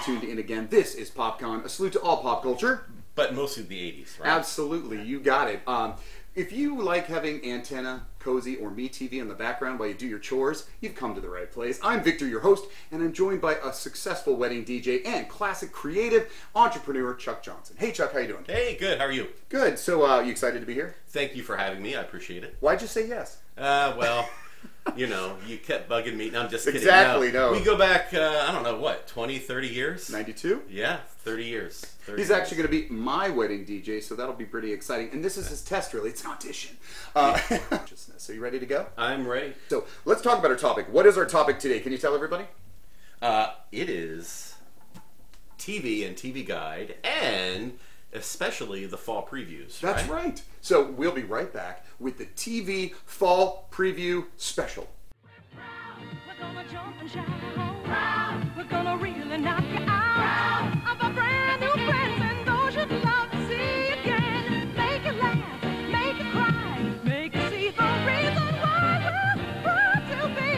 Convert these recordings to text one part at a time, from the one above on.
tuned in again. This is PopCon, a salute to all pop culture. But mostly the 80s, right? Absolutely, you got it. If you like having Antenna, Cozy, or Me TV in the background while you do your chores, you've come to the right place. I'm Victor, your host, and I'm joined by a successful wedding DJ and classic creative entrepreneur, Chuck Johnson. Hey Chuck, how you doing? Hey, good. How are you? Good. So, you excited to be here? Thank you for having me. I appreciate it. Why'd you say yes? Well, you know, you kept bugging me. No, I'm just kidding. Exactly, no. We go back, I don't know, what, 20, 30 years? 92? Yeah, 30 years. 30 He's years. actually going to be my wedding DJ, so that'll be pretty exciting. And this is his test, really. It's an audition. So you ready to go? I'm ready. So let's talk about our topic. What is our topic today? Can you tell everybody? It is TV and TV Guide, and especially the fall previews. That's right. So we'll be right back with the TV Fall Preview Special. We're gonna jump and shout. We're gonna really knock you out of a brand new friends and those you'd love to see again. Make you laugh, make you cry, make you see the reason why we're proud to be.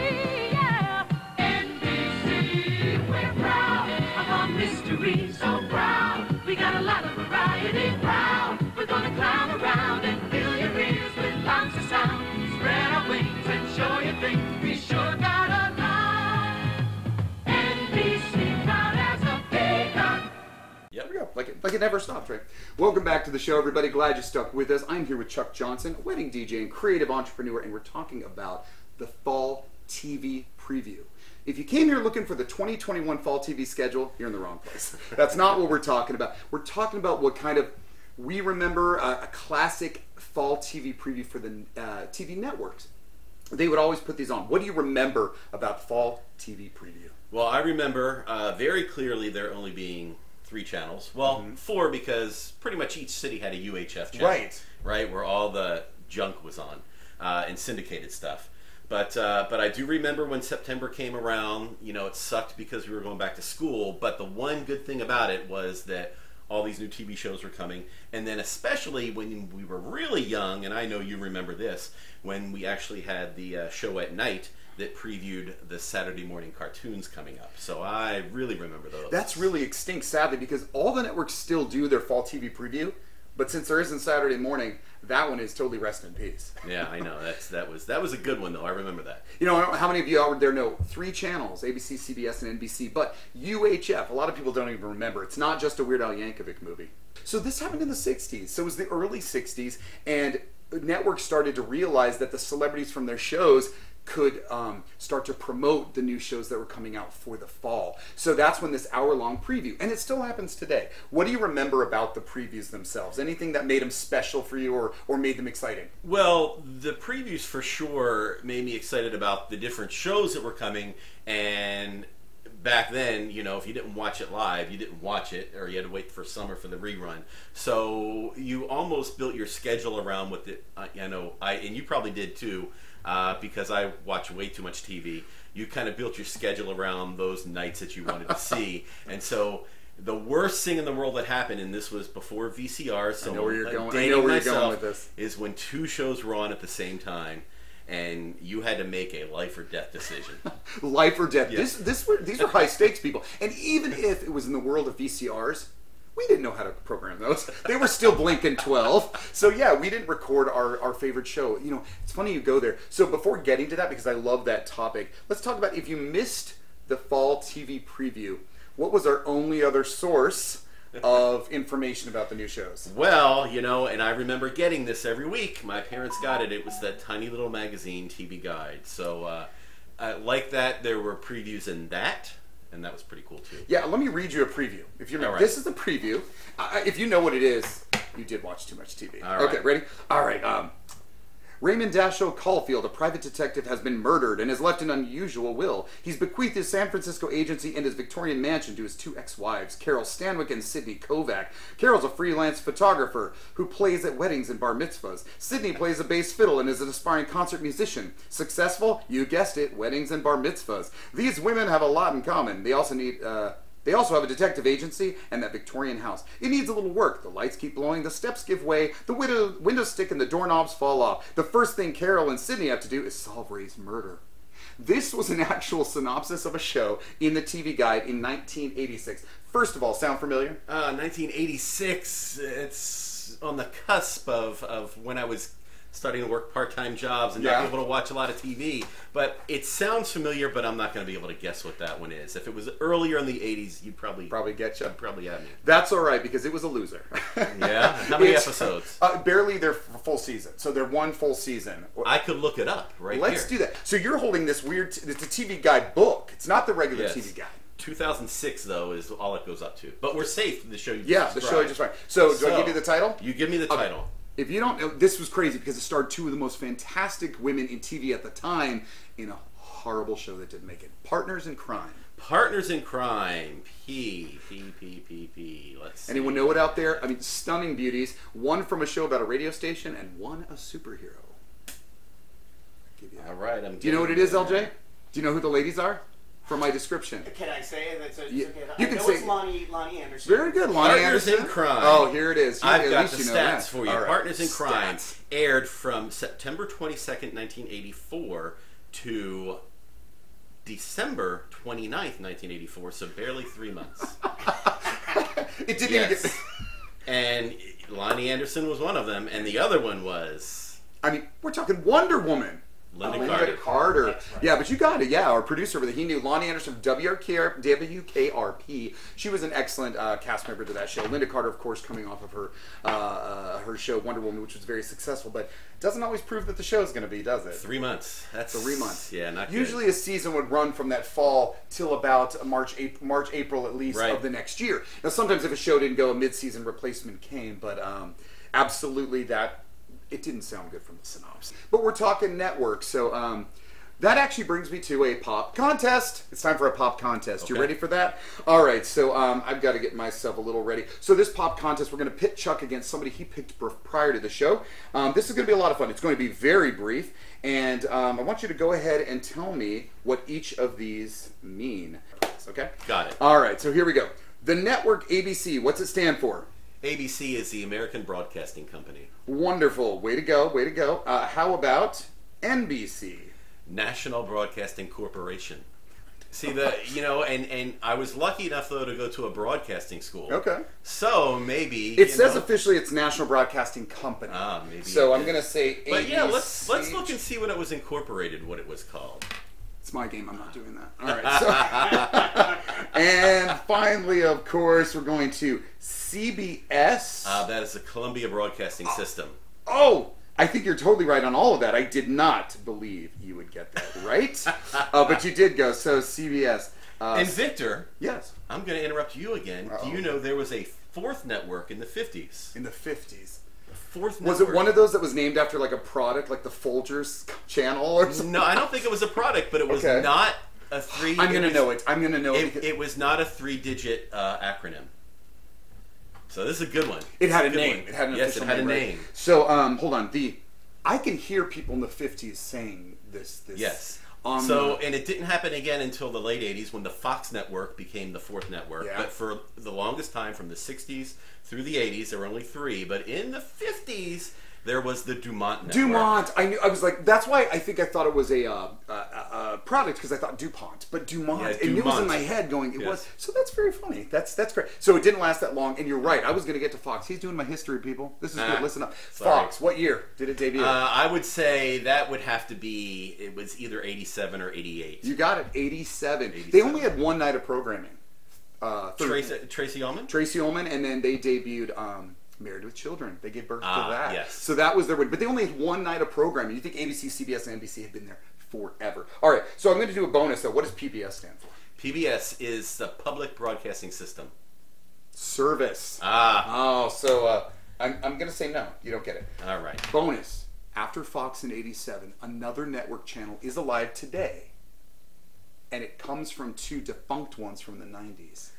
Yeah. NBC, we're proud of our mystery, so proud. We got a lot of variety, proud. We're gonna clown around and fill your ears with lots of sound. Spread our wings and show you things we sure gotta know. NBC proud as a peacock. There we go. Like it never stops, right? Welcome back to the show, everybody. Glad you stuck with us. I'm here with Chuck Johnson, a wedding DJ and creative entrepreneur, and we're talking about the Fall TV Preview. If you came here looking for the 2021 Fall TV schedule, you're in the wrong place. That's not what we're talking about. We're talking about what kind of we remember a classic Fall TV preview for the TV networks. They would always put these on. What do you remember about Fall TV Preview? Well, I remember very clearly there only being 3 channels. Well, 4 because pretty much each city had a UHF channel. Right, where all the junk was on and syndicated stuff. But I do remember when September came around, you know, it sucked because we were going back to school, but the one good thing about it was that all these new TV shows were coming, and then especially when we were really young, and I know you remember this, when we actually had the show at night that previewed the Saturday morning cartoons coming up. So I really remember those. That's really extinct, sadly, because all the networks still do their Fall TV preview, but since there isn't Saturday morning, that one is totally rest in peace. Yeah, I know. That was a good one, though. I remember that. You know, how many of you out there know 3 channels, ABC, CBS, and NBC, but UHF, a lot of people don't even remember. It's not just a Weird Al Yankovic movie. So this happened in the 60s. So it was the early 60s, and networks started to realize that the celebrities from their shows could start to promote the new shows that were coming out for the fall. So that's when this hour-long preview, and it still happens today. What do you remember about the previews themselves? Anything that made them special for you or made them exciting? Well, the previews for sure made me excited about the different shows that were coming, and back then, you know, if you didn't watch it live, you didn't watch it, or you had to wait for summer for the rerun. So you almost built your schedule around what and you probably did too, because I watch way too much TV. You kind of built your schedule around those nights that you wanted to see. And so the worst thing in the world that happened, and this was before VCR, so I know where you're going. dating I know where you're myself, going with this. is when 2 shows were on at the same time, and you had to make a life or death decision. Life or death. Yes. These were high stakes, people. And even if it was in the world of VCRs, we didn't know how to program those. They were still blinking 12. So yeah, we didn't record our favorite show. You know, it's funny you go there. So before getting to that, because I love that topic, let's talk about if you missed the Fall TV Preview, what was our only other source of information about the new shows? Well, you know, and I remember getting this every week. My parents got it. It was that tiny little magazine, TV Guide. So like that, there were previews in that. And that was pretty cool too. Yeah, let me read you a preview. If you remember, right. This is the preview. If you know what it is, you did watch too much TV. All right. Okay, ready? All right. Raymond Dashiell Caulfield, a private detective, has been murdered and has left an unusual will. He's bequeathed his San Francisco agency and his Victorian mansion to his 2 ex-wives, Carol Stanwyck and Sydney Kovac. Carol's a freelance photographer who plays at weddings and bar mitzvahs. Sydney plays a bass fiddle and is an aspiring concert musician. Successful? You guessed it, weddings and bar mitzvahs. These women have a lot in common. They also have a detective agency and that Victorian house. It needs a little work. The lights keep blowing, the steps give way, the windows stick and the doorknobs fall off. The first thing Carol and Sydney have to do is solve Ray's murder. This was an actual synopsis of a show in the TV Guide in 1986. First of all, sound familiar? 1986, it's on the cusp of when I was starting to work part-time jobs and not be able to watch a lot of TV. But it sounds familiar, but I'm not going to be able to guess what that one is. If it was earlier in the 80s, you'd probably get you. You'd probably have me. That's all right, because it was a loser. Yeah? How many episodes? Barely their full season. So they're one full season. I could look it up Let's do that. So you're holding this weird, it's a TV Guide book. It's not the regular TV Guide. 2006, though, is all it goes up to. But we're safe. The show you the show I just right. So do I give you the title? You give me the title. If you don't know, this was crazy because it starred two of the most fantastic women in TV at the time in a horrible show that didn't make it. Partners in Crime. Partners in Crime. P. Let's see. Anyone know it out there? I mean, stunning beauties. One from a show about a radio station and one a superhero. All right. Do you know what it is, LJ? Do you know who the ladies are? From my description. Can I say it? Okay. You I can know say it's Lonnie Anderson. Very good, Lonnie Anderson. Partners in Crime. Oh, here it is. I've got the stats for you. Right. Partners in Crime aired from September 22nd, 1984 to December 29th, 1984, so barely 3 months. It didn't even get... And Lonnie Anderson was one of them, and the other one was... I mean, we're talking Wonder Woman. Linda Carter. Right. Yeah, but you got it. Yeah, our producer over there, he knew Lonnie Anderson from WKRP. She was an excellent cast member to that show. Linda Carter, of course, coming off of her show Wonder Woman, which was very successful, but doesn't always prove that the show is going to be, does it? 3 months. That's 3 months. Yeah, not good. Usually a season would run from that fall till about March, April at least of the next year. Now, sometimes if a show didn't go, a mid-season replacement came, but absolutely that. It didn't sound good from the synopsis. But we're talking network, so that actually brings me to a pop contest. It's time for a pop contest. You ready for that? All right, so I've got to get myself a little ready. So this pop contest, we're going to pit Chuck against somebody he picked prior to the show. This is going to be a lot of fun. It's going to be very brief, and I want you to go ahead and tell me what each of these mean. Okay? Got it. All right, so here we go. The network ABC, what's it stand for? ABC is the American Broadcasting Company. Wonderful. Way to go. Way to go. How about NBC? National Broadcasting Corporation. See, and I was lucky enough, though, to go to a broadcasting school. Okay. So maybe... It says officially it's National Broadcasting Company. Maybe. So I'm going to say ABC. But yeah, let's look and see when it was incorporated, what it was called. It's my game. I'm not doing that. All right. So, and finally, of course, we're going to CBS. That is the Columbia Broadcasting System. Oh, I think you're totally right on all of that. I did not believe you would get that right. But you did go. So CBS. And Victor. Yes. I'm going to interrupt you again. Do you know there was a fourth network in the 50s? In the 50s. Fourth network. Was it one of those that was named after like a product, like the Folgers channel or something? No, I don't think it was a product, but it was not a three... I'm going to know it. I'm going to know it. It was not a 3-digit acronym. So this is a good one. It had a name. It had an official name. Yes, it had a name. Right? So, hold on. I can hear people in the 50s saying this. Yes. And it didn't happen again until the late 80s when the Fox network became the fourth network. Yeah. But for the longest time, from the 60s through the 80s, there were only 3. But in the 50s, there was the DuMont network. DuMont. I knew. I was like, that's why I think I thought it was a product, because I thought DuPont, but DuMont. Yeah, and it was in my head going, it was. So that's very funny. That's great. So it didn't last that long, and you're right. I was going to get to Fox. He's doing my history, people. This is good. Listen up. Sorry. Fox. What year did it debut? I would say that would have to be. It was either 87 or 88. You got it. 87. They only had one night of programming. Tracy Ullman. Tracy Ullman, and then they debuted. Married with Children. They gave birth to that. Yes. So that was their win. But they only had one night of programming. You think ABC, CBS, and NBC have been there forever. All right. So I'm going to do a bonus, though. What does PBS stand for? PBS is the Public Broadcasting System. Service. Oh, so I'm going to say no. You don't get it. All right. Bonus. After Fox in 87, another network channel is alive today. And it comes from 2 defunct ones from the 90s.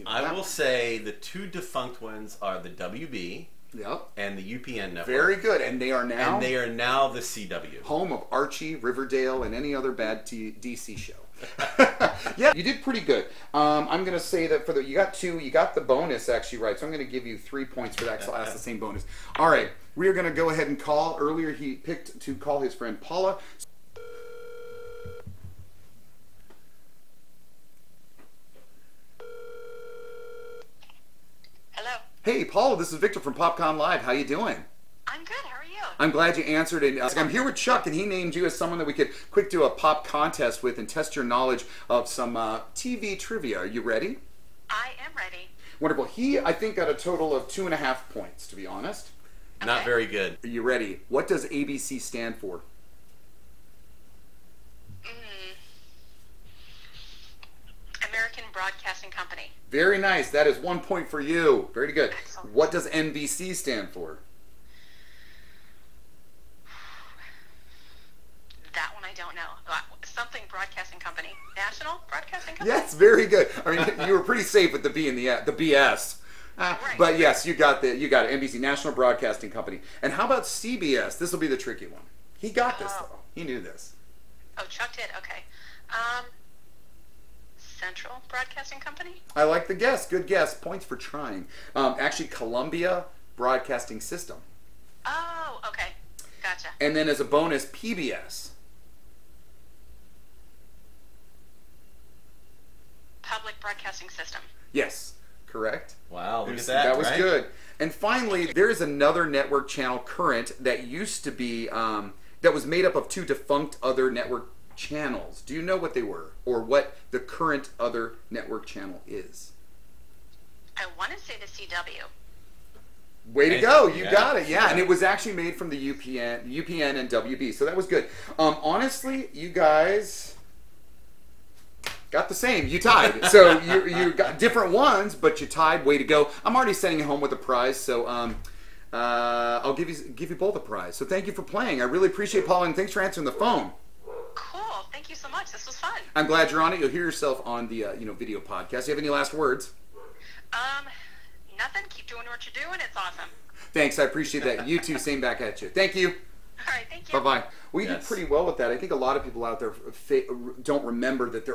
I will say the 2 defunct ones are the WB Yep. And the UPN network. Very good. And they are now... And they are now the CW. Home of Archie, Riverdale, and any other bad DC show. Yeah, you did pretty good. I'm going to say that for the... You got 2. You got the bonus actually right. So I'm going to give you 3 points for that because I'll ask the same bonus. All right. We are going to go ahead and call. Earlier he picked to call his friend Paula. Hey, Paul, this is Victor from PopCon Live. How you doing? I'm good. How are you? I'm glad you answered it. I'm here with Chuck, and he named you as someone that we could quick do a pop contest with and test your knowledge of some TV trivia. Are you ready? I am ready. Wonderful. He, I think, got a total of 2.5 points, to be honest. Okay. Not very good. Are you ready? What does ABC stand for? American Broadcasting Company. Very nice. That is 1 point for you. Very good. Excellent. What does NBC stand for? That one I don't know. Something Broadcasting Company. National Broadcasting Company? Yes, very good. I mean, you were pretty safe with the B and the BS. Right. But yes, you got it. NBC, National Broadcasting Company. And how about CBS? This will be the tricky one. He got this, though. He knew this. Oh, Chuck did? Okay. Central Broadcasting Company? I like the guess. Good guess. Points for trying. Actually, Columbia Broadcasting System. Oh, okay. Gotcha. And then as a bonus, PBS. Public Broadcasting System. Yes, correct. Wow, look at that. That was right? good. And finally, there is another network channel, Current, that used to be, that was made up of 2 defunct other network channels. Do you know what they were? Or what the current other network channel is? I want to say the CW. Way to go. You Yeah. got it. Yeah, and it was actually made from the UPN and WB. So that was good. Honestly, you guys got the same. You tied. So you got different ones, but you tied. Way to go. I'm already sending you home with a prize, so I'll give you both a prize. So thank you for playing. I really appreciate it, Paul, and thanks for answering the phone. Cool. Thank you so much. This was fun. I'm glad you're on it. You'll hear yourself on the video podcast. You have any last words? Nothing. Keep doing what you're doing. It's awesome. Thanks. I appreciate that. You too. Same back at you. Thank you. All right. Thank you. Bye-bye. We did Yes. pretty well with that. I think a lot of people out there don't remember that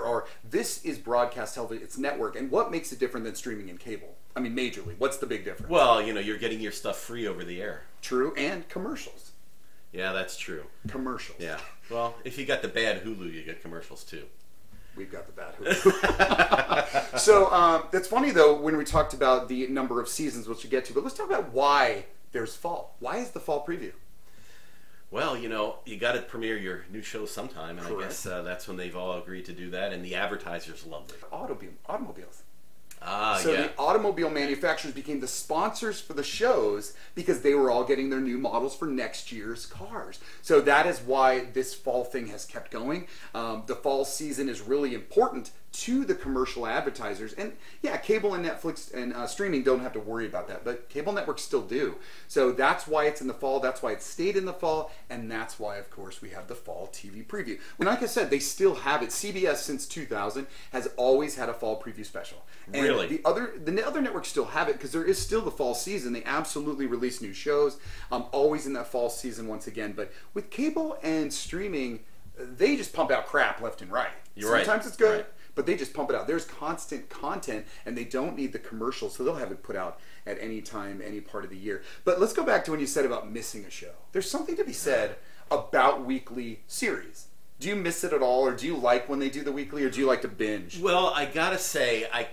this is broadcast television. It's network. And what makes it different than streaming and cable? I mean, majorly. What's the big difference? Well, you're getting your stuff free over the air. True. And commercials. Yeah, that's true. Commercials. Yeah. Well, if you got the bad Hulu, you get commercials too. We've got the bad Hulu. So that's funny, though, when we talked about the number of seasons, which we'll get to. But let's talk about why there's fall. Why is the fall preview? Well, you got to premiere your new show sometime, and Correct. I guess that's when they've all agreed to do that, and the advertisers loved it. Automobiles. Ah, So yeah. the automobile manufacturers became the sponsors for the shows because they were all getting their new models for next year's cars. So that is why this fall thing has kept going. The fall season is really important to the commercial advertisers. And yeah, cable and Netflix and streaming don't have to worry about that, but cable networks still do. So that's why it's in the fall, that's why it stayed in the fall, and that's why, of course, we have the fall TV preview. And like I said, they still have it. CBS since 2000 has always had a fall preview special. And Really? the other networks still have it because there is still the fall season. They absolutely release new shows, always in that fall season once again. But with cable and streaming, they just pump out crap left and right. You're right. Sometimes it's good, Right. but they just pump it out. There's constant content, and they don't need the commercials, so they'll have it put out at any time, any part of the year. But let's go back to when you said about missing a show. There's something to be said about weekly series. Do you miss it at all, or do you like when they do the weekly, or do you like to binge? Well, I gotta say, I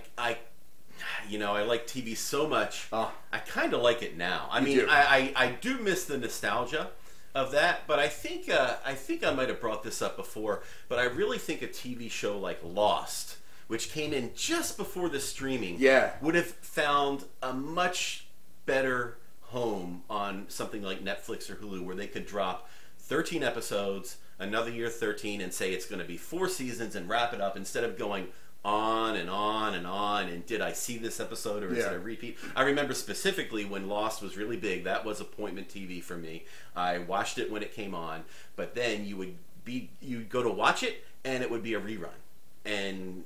like TV so much. Ah. I kind of like it now. I You mean, do. I do miss the nostalgia of that, but I think I might have brought this up before, but I really think a TV show like Lost, which came in just before the streaming, Yeah. would have found a much better home on something like Netflix or Hulu, where they could drop 13 episodes, another year 13, and say it's going to be 4 seasons and wrap it up, instead of going on and on and on, and did I see this episode, or is Yeah. it a repeat? I remember specifically when Lost was really big, that was appointment TV for me. I watched it when it came on, but then you'd go to watch it and it would be a rerun. And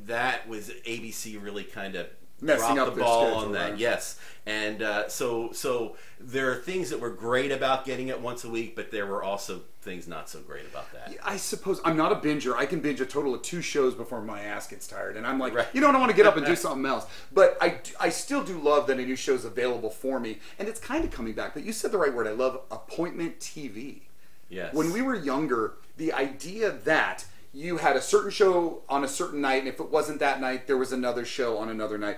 that was ABC really kind of Messing dropped up the their ball schedule, on that. right? Yes. And so there are things that were great about getting it once a week, but there were also things not so great about that. I suppose I'm not a binger. I can binge a total of 2 shows before my ass gets tired, and I'm like, Right. you know what, I want to get up and do something else. But I still do love that a new show is available for me, and it's kind of coming back. But you said the right word. I love appointment TV. Yes. When we were younger, the idea that you had a certain show on a certain night, and if it wasn't that night, there was another show on another night.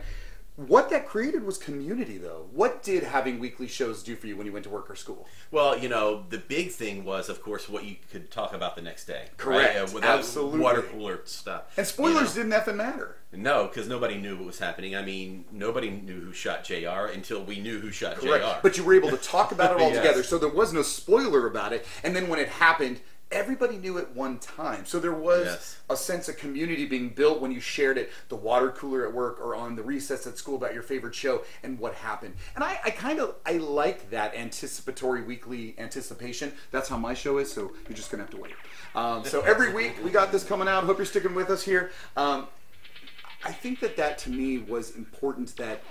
What that created was community, though. What did having weekly shows do for you when you went to work or school? Well, you know, the big thing was, of course, what you could talk about the next day. Correct. Right? Without Absolutely. water cooler stuff. And spoilers didn't effing matter. No, because nobody knew what was happening. I mean, nobody knew who shot JR until we knew who shot Correct. JR. But you were able to talk about it all Yes. together, so there was no spoiler about it. And then when it happened, everybody knew at one time. So there was a sense of community being built when you shared it, the water cooler at work or on the recess at school about your favorite show and what happened. And I like that anticipatory weekly anticipation. That's how my show is, so you're just going to have to wait. So every week we got this coming out. Hope you're sticking with us here. I think that to me was important, that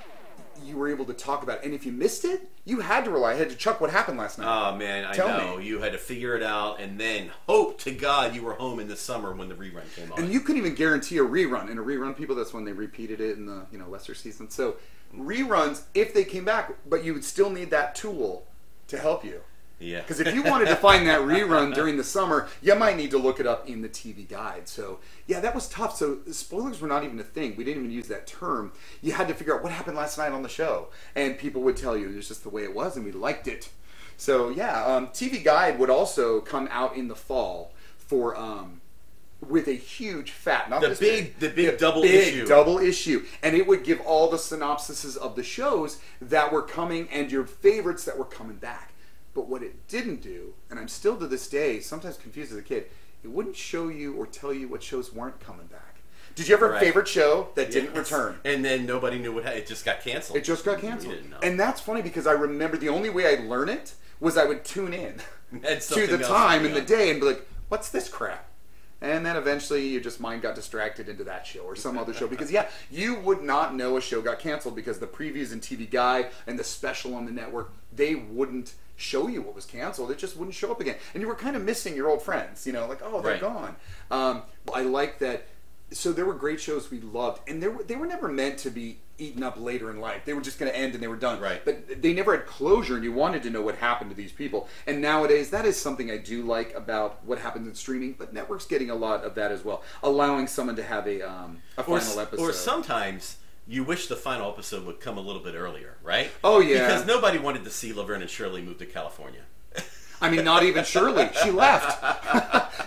you were able to talk about it. And if you missed it, you had to rely. I had to Chuck, what happened last night? Oh, man, I know. You had to figure it out and then hope to God you were home in the summer when the rerun came on. And you couldn't even guarantee a rerun. In a rerun, people, that's when they repeated it in the lesser season. So reruns, if they came back, but you would still need that tool to help you. Yeah. Because if you wanted to find that rerun during the summer, you might need to look it up in the TV guide. So, yeah, that was tough. So spoilers were not even a thing. We didn't even use that term. You had to figure out what happened last night on the show. And people would tell you it's just the way it was, and we liked it. So, yeah, TV guide would also come out in the fall for... with a huge fat, not the big double issue, and it would give all the synopsises of the shows that were coming and your favorites that were coming back. But what it didn't do, and I'm still to this day sometimes confused as a kid, it wouldn't show you or tell you what shows weren't coming back. Did you ever have a favorite show that didn't return? And then nobody knew what happened. It just got canceled. It just got canceled. We didn't know. And that's funny because I remember the only way I'd learn it was I would tune in to the time in the day and be like, what's this crap? And then eventually your mind got distracted into that show or some other show. Because, yeah, you would not know a show got canceled because the previews in TV Guide and the special on the network, they wouldn't show you what was canceled. It just wouldn't show up again. And you were kind of missing your old friends, like, oh, they're gone. I like that. So there were great shows we loved. And they were never meant to be eaten up later in life. They were just going to end and they were done. Right. But they never had closure, and you wanted to know what happened to these people. And nowadays, that is something I do like about what happens in streaming, but network's getting a lot of that as well, allowing someone to have a final episode. Or sometimes you wish the final episode would come a little bit earlier, right? Oh, yeah. Because nobody wanted to see Laverne and Shirley move to California. I mean, not even Shirley. She left.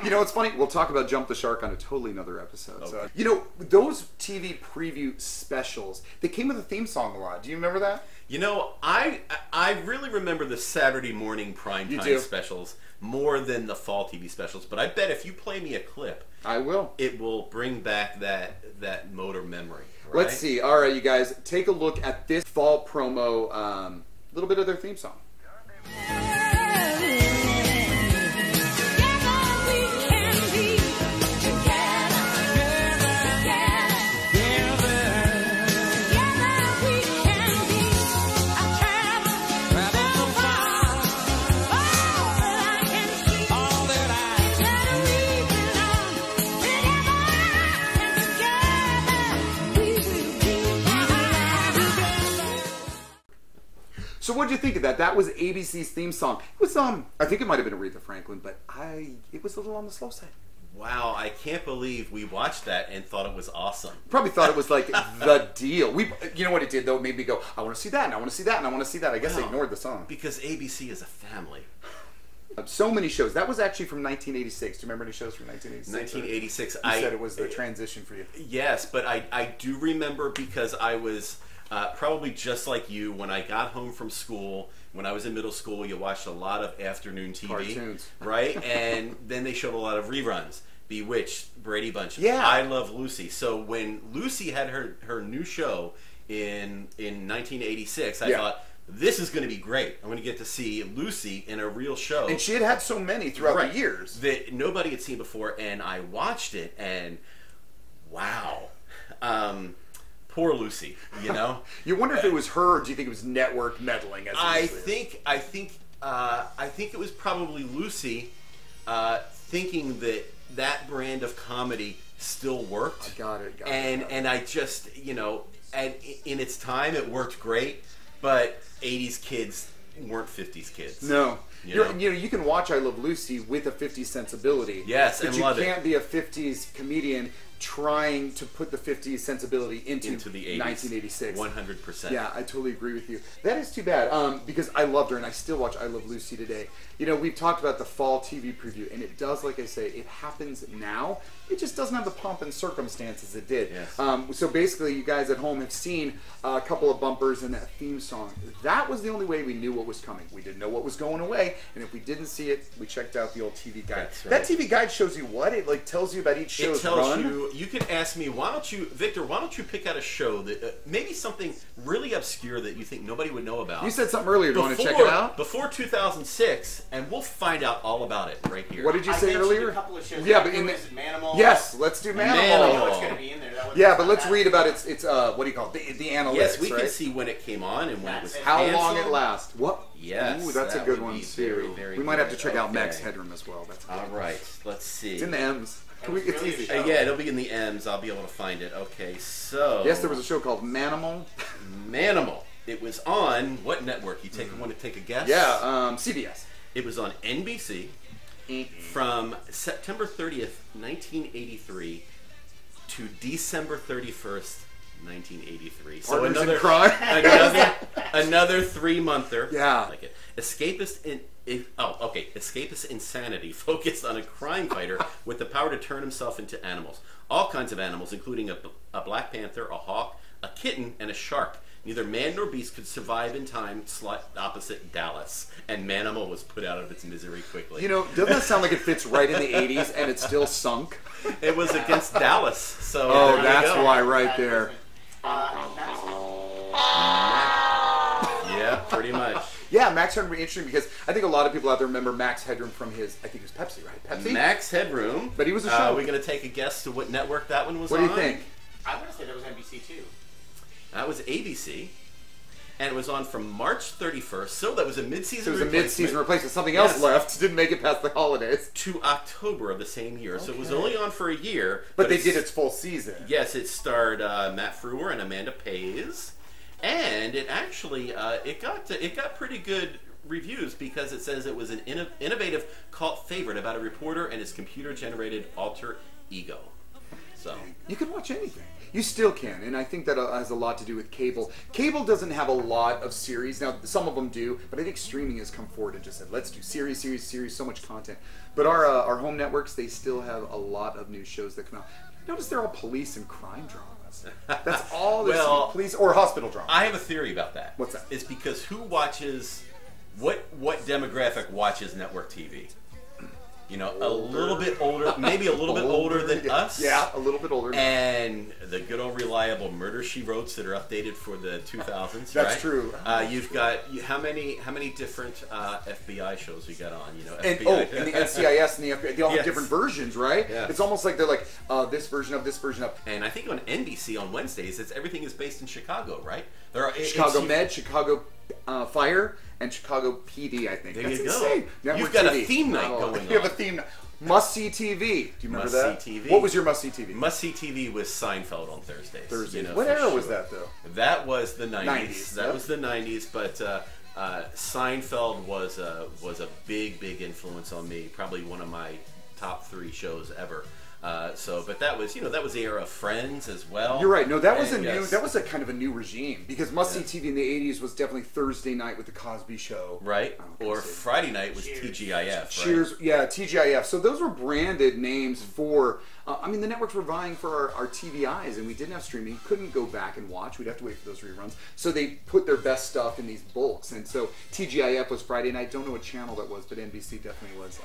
It's funny. We'll talk about Jump the Shark on a totally another episode. Okay. So, those TV preview specials, they came with a theme song a lot. Do you remember that? I really remember the Saturday morning primetime specials more than the fall TV specials. But I bet if you play me a clip, I will. It will bring back that motor memory. Right? Let's see. All right, you guys, take a look at this fall promo. A little bit of their theme song. So what did you think of that? That was ABC's theme song. It was I think it might have been Aretha Franklin, but it was a little on the slow side. Wow, I can't believe we watched that and thought it was awesome. Probably thought it was like the deal. You know what it did though? It made me go, I want to see that, and I want to see that, and I want to see that. I guess I ignored the song. Because ABC is a family. So many shows. That was actually from 1986. Do you remember any shows from 1986? 1986. You said it was the transition for you. Yes, but I do remember because I was probably just like you. When I got home from school, when I was in middle school, you watched a lot of afternoon TV. Cartoons. Right? And then they showed a lot of reruns. Bewitched, Brady Bunch, yeah. I Love Lucy. So when Lucy had her new show in 1986, I thought, this is going to be great. I'm going to get to see Lucy in a real show. And she had so many throughout the years. That nobody had seen before, and I watched it, and wow. Poor Lucy, You wonder if it was her, or do you think it was network meddling? I think it was probably Lucy thinking that brand of comedy still worked. I got it. And I just, in its time, it worked great, but 80s kids weren't 50s kids. No. You can watch I Love Lucy with a 50s sensibility. Yes, but and you love it. can't be a 50s comedian trying to put the 50s sensibility into the 80s. 1986. 100%. Yeah, I totally agree with you. That is too bad, because I loved her, and I still watch I Love Lucy today. You know, we've talked about the fall TV preview, and it does, like I say, it happens now. It just doesn't have the pomp and circumstances it did. Yes. So basically, you guys at home have seen a couple of bumpers in that theme song. That was the only way we knew what was coming. We didn't know what was going away, and if we didn't see it, we checked out the old TV guide. That's right. That TV guide shows you what? It like tells you about each show's It tells run? you can ask me, Victor, why don't you pick out a show that maybe something really obscure that you think nobody would know about. You said something earlier. Do you want to check it out? Before 2006, and we'll find out all about it right here. What did you say earlier? A couple of shows. Yeah, but in the Manimal. yes, let's do I know Manimal. it's going to be in there. Yeah, but let's read about its what do you call it? The analytics. Yes, we right? can see when it came on and when it was How canceled. long it lasts. What? Yes, Ooh, that's that a good would one be too. very, very we might have to good. check out Okay. Max Headroom as well. That's All right, let's see. It's in the M's. Can we, That was it's really easy. a show. Yeah, it'll be in the M's. I'll be able to find it. Okay, so Yes, there was a show called Manimal. Manimal. It was on what network? You want to take a guess? Yeah, CBS. It was on NBC from September 30th, 1983 to December 31st, 1983. So Partners in another Crime. another 3-monther. Yeah. Like it. Escapist insanity focused on a crime fighter with the power to turn himself into animals. All kinds of animals, including a black panther, a hawk, a kitten, and a shark. Neither man nor beast could survive in time slot opposite Dallas, and Manimal was put out of its misery quickly. You know, doesn't that sound like it fits right in the 80s and it's still sunk? It was against Dallas, so Oh, there you that's go. why right there. Yeah, pretty much. Yeah, Max Headroom would be interesting because I think a lot of people out there remember Max Headroom from his, I think it was Pepsi, right? Pepsi? Max Headroom. But he was a show. Are we going to take a guess to what network that one was What on? do you think? I want to say that was NBC too. That was ABC. And it was on from March 31st, so that was a mid-season So it was a replacement, mid-season replacement. Something else Yes. left. Didn't make it past the holidays. to October of the same year. So it was Okay. only on for a year. But they it's- did its full season. Yes, it starred Matt Frewer and Amanda Pays, and it actually it got pretty good reviews because it says it was an innovative cult favorite about a reporter and his computer-generated alter ego. So You can watch anything. You still can, and I think that has a lot to do with cable. Cable doesn't have a lot of series. Now, some of them do, but I think streaming has come forward and just said, let's do series, so much content. But our home networks, they still have a lot of new shows that come out. Notice they're all police and crime dramas. That's all this Well, police or hospital drama. I have a theory about that. What's that? It's because who watches what demographic watches network TV? You know, a little bit older, maybe a little bit older than us. Yeah, a little bit older. And the good old reliable Murder She Wrotes that are updated for the 2000s. That's right? true. You've got how many different FBI shows you got on? You know, And FBI. and the NCIS and the FBI, they all have Yes. different versions, right? Yeah. It's almost like they're like this version of. And I think on NBC on Wednesdays, everything is based in Chicago, right? There are Chicago Med, Chicago Fire, and Chicago PD. I think. There That's you go. insane. Network You've got a TV. theme night Oh, going You have on. a theme. Must see TV. Do you remember Must that? See TV. What was your must see TV? Must See TV was Seinfeld on Thursdays. Thursday. You know, What for era was sure. that though? That was the 90s. 90s, That yep. was the 90s, but Seinfeld was a big influence on me. Probably one of my top 3 shows ever. But that was the era of Friends as well. You're right. No, that was And that was a kind of a new regime because must see TV in the '80s was definitely Thursday night with the Cosby Show, right? Oh, Or can I say- Friday night was Cheers. TGIF. Right? Cheers, yeah, TGIF. So those were branded names for. I mean, the networks were vying for our TVIs, and we didn't have streaming. Couldn't go back and watch. We'd have to wait for those reruns. So they put their best stuff in these bulks, and so TGIF was Friday night. Don't know what channel that was, but NBC definitely was.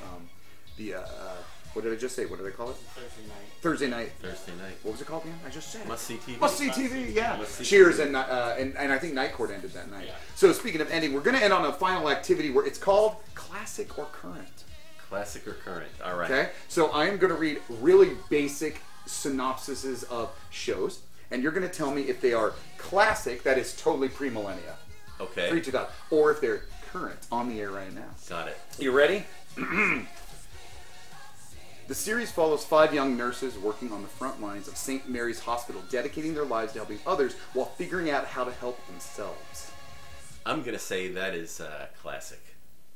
What did I just say? What did I call it? Thursday night. Thursday night. What was it called again? I just said it. Must See TV. Must see TV, yeah. Must See Cheers, TV. and I think Night Court ended that night. Yeah. So speaking of ending, we're going to end on a final activity where it's called Classic or Current. Classic or current. All right. Okay, so I am going to read really basic synopsises of shows, and you're going to tell me if they are classic, that is totally pre-millennia, Okay. pre-2000, or if they're current, on the air right now. Got it. You ready? The series follows 5 young nurses working on the front lines of St. Mary's Hospital, dedicating their lives to helping others while figuring out how to help themselves. I'm gonna say that is classic.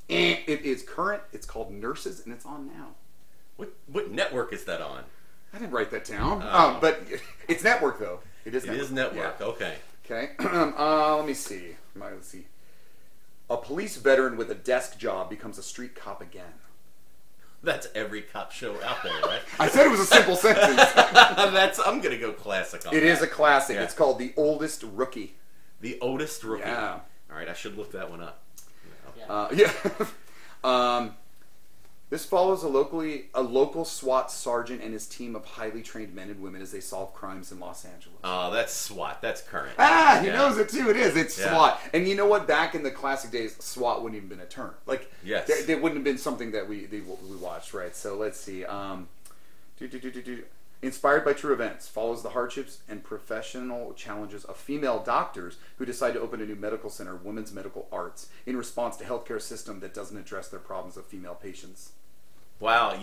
It is current, it's called Nurses, and it's on now. What network is that on? I didn't write that down. But it's network, though. It is network. It is network, yeah. okay. Okay. Let me see. Let's see. A police veteran with a desk job becomes a street cop again. That's every cop show out there, right? I said it was a simple sentence. I'm going to go classic on It that. is a classic. Yeah. It's called The Oldest Rookie. The Oldest Rookie. Yeah. All right, I should look that one up. Yeah. This follows a local SWAT sergeant and his team of highly trained men and women as they solve crimes in Los Angeles. Oh, that's SWAT. That's current. He knows it too. It is. It's SWAT. And you know what? Back in the classic days, SWAT wouldn't even been a term. Like, yes, they wouldn't have been something that we watched, right? So let's see. Inspired by true events, follows the hardships and professional challenges of female doctors who decide to open a new medical center, Women's Medical Arts, in response to a healthcare system that doesn't address their problems of female patients. Wow,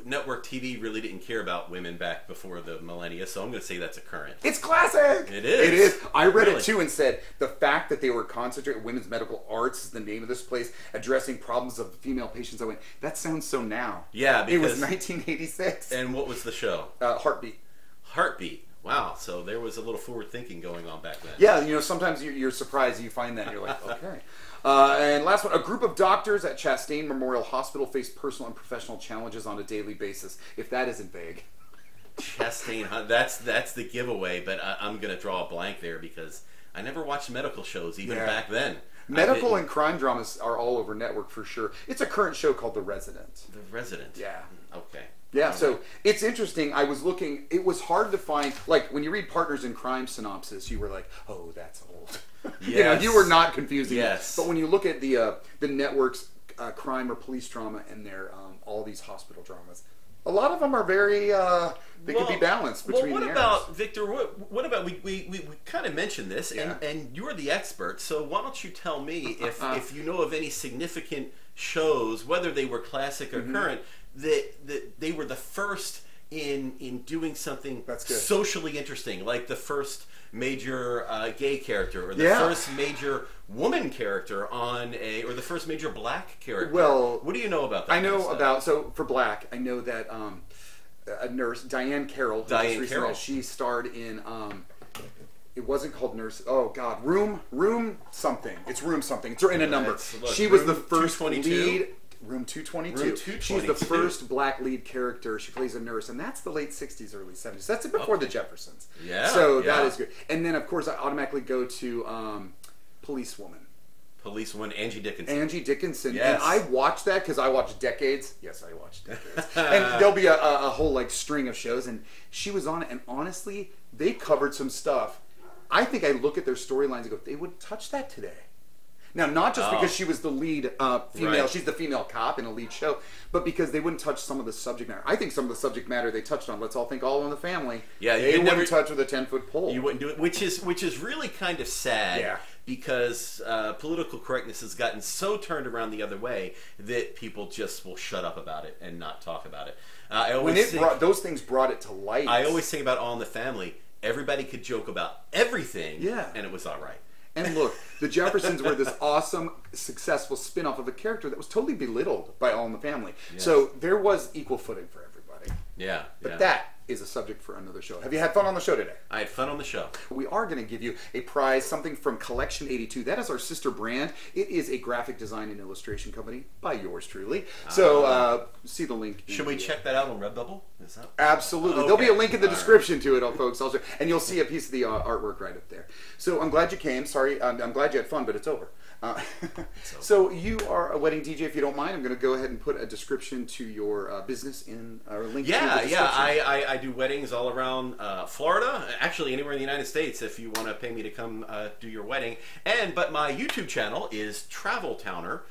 network TV really didn't care about women back before the millennia, so I'm going to say that's a current. It's classic! It is. It is. I read Really? it too and said the fact that they were concentrating, Women's Medical Arts is the name of this place, addressing problems of female patients. I went, that sounds so now. Yeah, it was because... 1986. And what was the show? Heartbeat. Heartbeat. Wow, so there was a little forward thinking going on back then. Yeah, sometimes you're surprised you find that and you're like, okay. And last one, a group of doctors at Chastain Memorial Hospital face personal and professional challenges on a daily basis. If that isn't vague. Chastain, that's the giveaway, but I'm going to draw a blank there because I never watched medical shows even back then. Medical and crime dramas are all over network for sure. It's a current show called The Resident. The Resident. Yeah. Okay. Yeah, so it's interesting. I was looking, it was hard to find, like when you read Partners in Crime synopsis, you were like, oh, that's old. Yes. You were not confusing it. Yes. But when you look at the network's crime or police drama and their all these hospital dramas, a lot of them are very, they could be balanced between what the about, eras. Victor, what about, we kind of mentioned this, and you're the expert, so why don't you tell me if you know of any significant shows, whether they were classic or current, that they were the first in doing something socially interesting, like the first major gay character, or the first major woman character or the first major black character. Well, what do you know about that? I know about, so for black, I know that a nurse, Diane Carroll, she starred in, it wasn't called Nurse, oh God, Room something. It's Room something. It's in a number. She was the first lead. Room 222. Room 222. She's the first black lead character. She plays a nurse, and that's the late 60s, early 70s. That's it before the Jeffersons. Yeah. So that is good. And then, of course, I automatically go to Policewoman. Policewoman, Angie Dickinson. Angie Dickinson. Yes. And I watched that because I watched Decades. Yes, I watched Decades. And there'll be a whole like string of shows, and she was on it. And honestly, they covered some stuff. I think I look at their storylines and go, they would touch that today. Now, not just because she was the lead female, she's the female cop in a lead show, but because they wouldn't touch some of the subject matter. I think some of the subject matter they touched on, let's all think All in the Family. Yeah, they wouldn't touch with a 10-foot pole. You wouldn't do it, which is really kind of sad because political correctness has gotten so turned around the other way that people just will shut up about it and not talk about it. Those things brought it to light. I always think about All in the Family. Everybody could joke about everything, and it was all right. And look, the Jeffersons were this awesome, successful spin-off of a character that was totally belittled by All in the Family. Yes. So there was equal footing for everybody. Yeah. But that is a subject for another show. Have you had fun on the show today? I had fun on the show. We are going to give you a prize, something from Collection 82. That is our sister brand. It is a graphic design and illustration company by yours truly. So see the link. Should we check that out on Redbubble? Absolutely. Okay. There'll be a link in the description to it, folks. Also, and you'll see a piece of the artwork right up there. So I'm glad you came. Sorry, I'm glad you had fun, but it's over. So you are a wedding DJ, if you don't mind. I'm going to go ahead and put a description to your business in our link. I do weddings all around Florida, actually anywhere in the United States if you want to pay me to come do your wedding. But my YouTube channel is Travel Towner.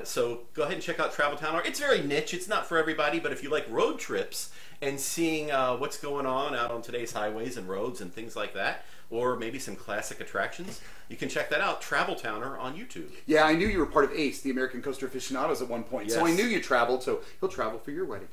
So go ahead and check out Travel Towner. It's very niche. It's not for everybody, but if you like road trips and seeing what's going on out on today's highways and roads and things like that, or maybe some classic attractions, you can check that out, Travel Towner on YouTube. Yeah, I knew you were part of ACE, the American Coaster Aficionados, at one point. Yes. So I knew you traveled, so he'll travel for your wedding.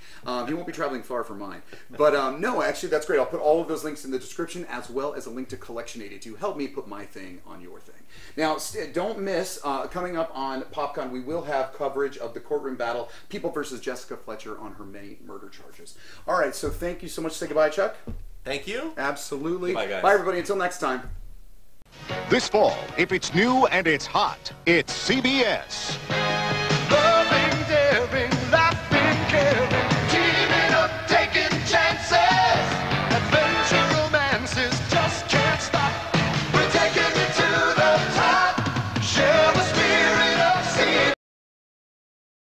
He won't be traveling far for mine. But no, actually, that's great. I'll put all of those links in the description, as well as a link to Collection 82. Help me put my thing on your thing. Now, don't miss, coming up on PopCon, we will have coverage of the courtroom battle, People versus Jessica Fletcher on her many murder charges. All right, so thank you so much. Say goodbye, Chuck. Thank you. Absolutely. Bye, guys. Bye, everybody. Until next time. This fall, if it's new and it's hot, it's CBS.